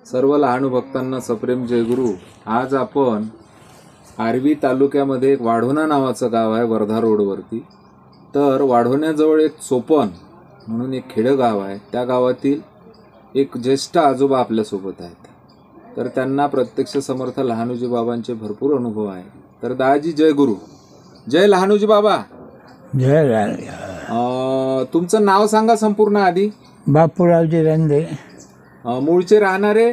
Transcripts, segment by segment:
सर्व लहानू भक्तांना सप्रेम जयगुरु. आज आपण आर्वी तालुक्यामध्ये एक वाढोणा नावाचं गाव आहे, वर्धा रोडवरती. तर वाढोण्याजवळ एक चोपन म्हणून एक खेडगाव आहे. त्या गावातील एक ज्येष्ठ आजोबा आपल्यासोबत आहेत. तर त्यांना प्रत्यक्ष समर्थ लहानूजी बाबांचे भरपूर अनुभव आहे. तर दादाजी जय गुरु. जय लहानूजी बाबा. जय. तुमचं नाव सांगा संपूर्ण आधी. बापूरावजी रंदे. मूळचे राहणारे?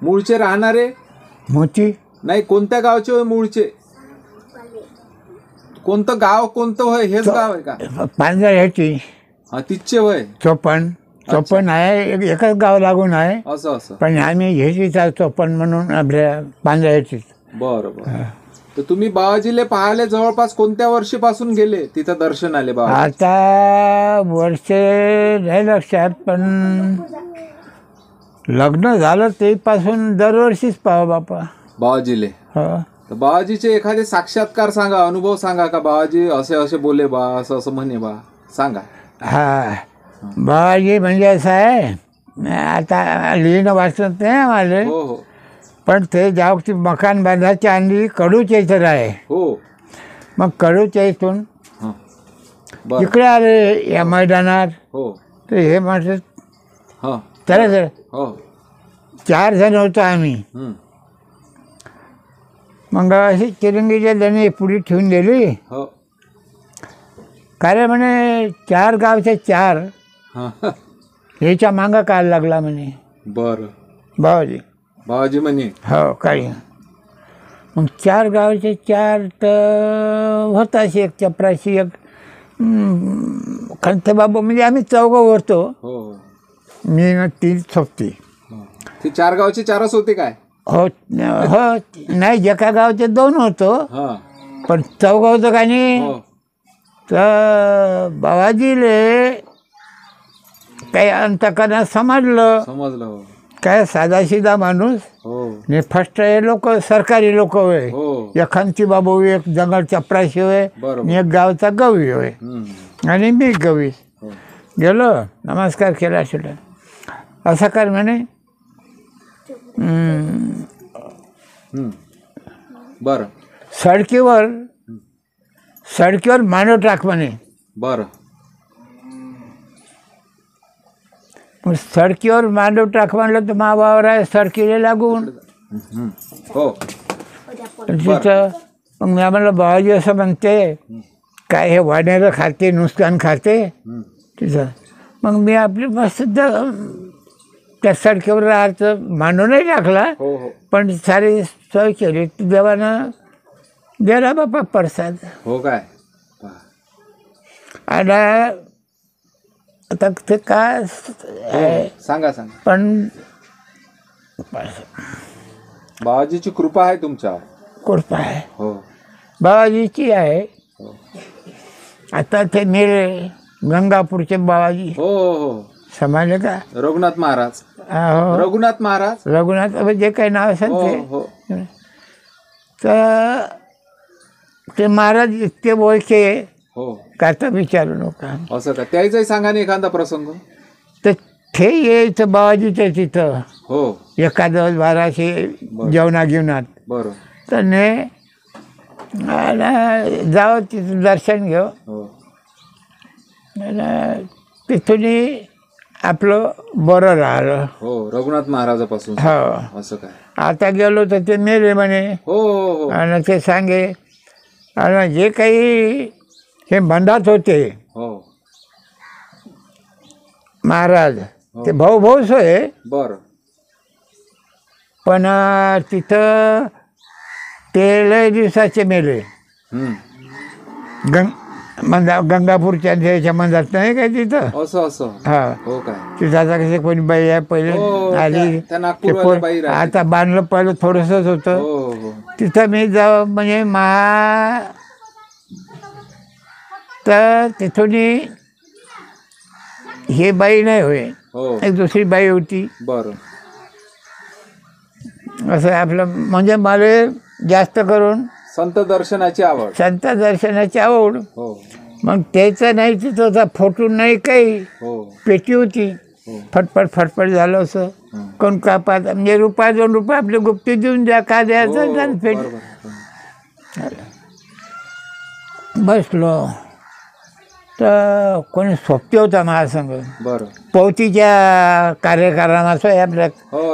मूळचे राहणारे मोती नाही, कोणत्या गावचे होय मूळचे? कोणतं गाव कोणतं होय? हेच गाव आहे का? पांजऱ्याची. तिथचे होय? चोपन आहे, एकच गाव लागून आहे. असं पण आम्ही ह्याचीच चोपन म्हणून आपल्या पांजऱ्याचीच. बरं. तर तुम्ही बाबाजीले पाहायला जवळपास कोणत्या वर्षीपासून गेले तिथं दर्शन आले बाबा? आता वर्ष नाही लक्षात, पण लग्न झालं ते पासून दरवर्षीच पाहा बापा बाबाजीले. तर बाबाजीचे एखादे साक्षात्कार सांगा, अनुभव सांगा का बाबाजी असे असे बोले बा, असं असं म्हणे बा, सांगा. बाबाजी म्हणजे असं आहे, आता लिहिणं वाचत नाही आले. हो. पण ते जेव्हा ती मकान बांधायची आणली कडूच्या इथं आहे. हो. मग कडूच्या इथून इकडे आले या मैदानात. हो. तर हे म्हणतात त्याला 4 जण होतो आम्ही. मग अशी चिरंगीच्या त्याने पुढे ठेवून दिली. काय म्हणे 4 गावचे 4 ह्याच्या मागं काय लागला म्हणे. बर. बाबाजी म्हणे हो काही. मग 4 गावचे 4 तर होताशी एक चपराशी एक खंत बाबू, म्हणजे आम्ही 4 होतो. मी 3 सोबती. ते 4 गावचे 4च होते काय? हो नाही, एका गावचे 2 होतो, पण 4 होतं का नाही. तर बाबाजीले काही अंतकरणात समजलं काय साधासिधा माणूस. फर्स्ट हे लोक सरकारी लोक होय. एक खंती बाबू, एक जंगल चपराशी होय, एक गावचा गवी होय, आणि मी गवी. गेलो, नमस्कार केला सुद्धा. असं कर म्हणे. बर. सडकीवर मांडव टाक म्हणे. बर. सडकीवर मांडव टाक म्हणलं तर मावावर आहे सडकीला लागून. तिथं मग मी म्हणलं बाबाजी असं म्हणते काय हे वाढण्याला खाते, नुकसान खाते तिथं. मग मी आपली मस्त त्या सडकीवर राहायचं मांडव नाही टाकला, पण सारी सोय केली. देवानं दिला बापा प्रसाद. हो काय? आणि आता ते काय सांगा. पण बाबाजीची कृपा आहे तुमच्यावर. कृपा आहे बाबाजीची आहे. आता ते मेले गंगापूरचे बाबाजी. हो. समाजले का रघुनाथ महाराज. रघुनाथ जे काही नाव असेल ते. तर ते महाराज इतके बोलके काय तर विचारू नका. असं का? त्याचाही सांगा ना एखादा प्रसंग. तर ते यायचं बाबाजीच्या तिथं एखादं 1200 जेवणा घेऊनात. बरं. तर ने जावं तिथं दर्शन घेऊ. तिथून आपलं बरं राहिलं. रघुनाथ महाराजापासून. असं काय? आता गेलो तर ते मेले म्हणे. आणि ते सांगे आणि जे काही हे बंधात होते महाराज, ते भाऊच होय. बर. पण तिथं ते लय दिवसाचे मेले. गंगापूरच्या ह्याच्या मंदात नाही काय तिथं. तिथं आता कसे कोणी बाई आहे पहिले आली, आता बांधलं पहिलं थोडंसंच होतं. तिथं मी जाऊ म्हणजे तर तिथून हे बाई नाही होय, एक दुसरी बाई होती. बरं. असं आपलं म्हणजे मला जास्त करून संत दर्शनाची आवड. मग त्याचं नाही तिथं फोटो नाही काही, पेटी होती. फटफट फटफट झालं असं कोण का पाहत म्हणजे रुपया 2 रुपये आपले गुप्ती देऊन द्या काय द्यायचं त्यानं फेड बसलो तर कोणी सोबती होता महासंघ पवतीच्या कार्यक्रमाचं आपल्या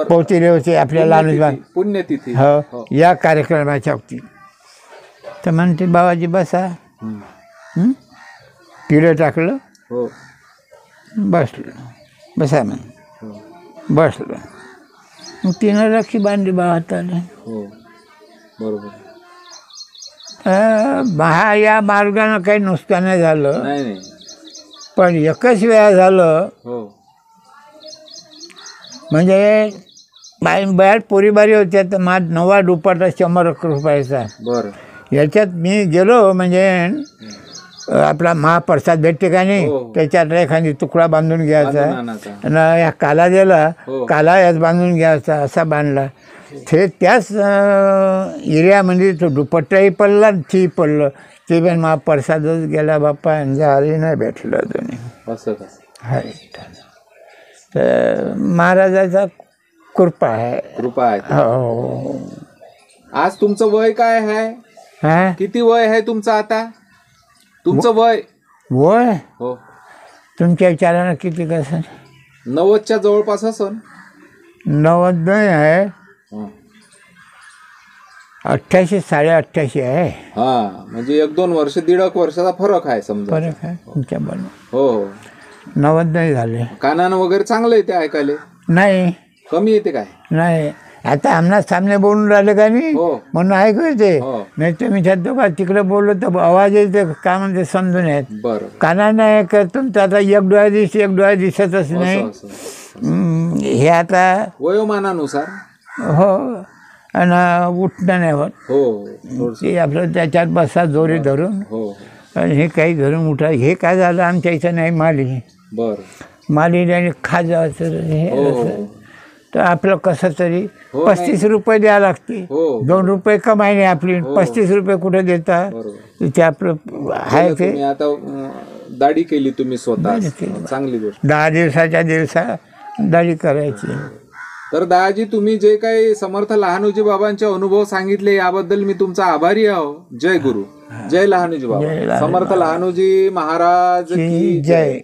पवतीले होते आपल्या लहान पुण्यतिथी हो या कार्यक्रमाच्या होती तर म्हणते बाबाजी बसा पिढं टाकलं बसलं बसा म्हण बसलं मग तिनं रक्षी बांधली बा हाताने महा या मार्गानं काही नुकसान नाही झालं पण एकच वेळा झालं म्हणजे बाहेर पोरीबारी होत्या तर माझ नवा दुपारचा 100 रुपयाचा याच्यात मी गेलो म्हणजे आपला महाप्रसाद भेटते का नाही त्याच्यात एखादी तुकडा बांधून घ्यायचा आणि या काला दिला काला यात बांधून घ्यायचा असा बांधला ते त्याच एरियामध्ये तो दुपट्टाही पडला ती पडलं ते पण महाप्रसादच गेला बाप्पा झाली नाही भेटलं दोन्ही तर महाराजाचा कृपा आहे हो. आज तुमचं वय काय आहे किती वय आहे तुमचं आता तुमचं वय हो तुमच्या विचारानं किती कसं 90च्या जवळपास असन 90 नाही आहे 88 88 आहे म्हणजे 1-2 वर्ष 1.5 वर्षाचा फरक आहे समजा फरक आहे तुमच्या बरोबर हो 90 नाही झाले कानानं वगैरे चांगलं येते ऐकायला नाही कमी येते काय नाही आता आमना सामने बोलून राहिले का नाही म्हणून ऐकू येते नाही तर मी छातो का तिकडे बोललो तर आवाज येते काय म्हणते समजून येत कानानं ऐकत तुमचं आता एक डोळा दिसतच नाही हे आता वयोमानानुसार हो आणि उठणं नाही होत ते आपलं त्याच्यात बसा जोरी धरून आणि हे काही धरून उठा हे काय झालं आमच्या इथं नाही माली आणि खाजाचं हे तर आपलं कसं तरी 35 रुपये द्यावं लागते 2 रुपये कमाई नाही आपली 35 रुपये कुठे देता ते आपलं आहे ते आता दाढी केली तुम्ही स्वतः चांगली गोष्ट 10 दिवसाच्या दिवसा दाढी करायची तर दादाजी तुम्ही जे काही समर्थ लहानोजी बाबांचे अनुभव सांगितले याबद्दल मी तुमचा आभारी आहो जय गुरु जय लहानोजी बाबा समर्थ लहानोजी महाराज की जय.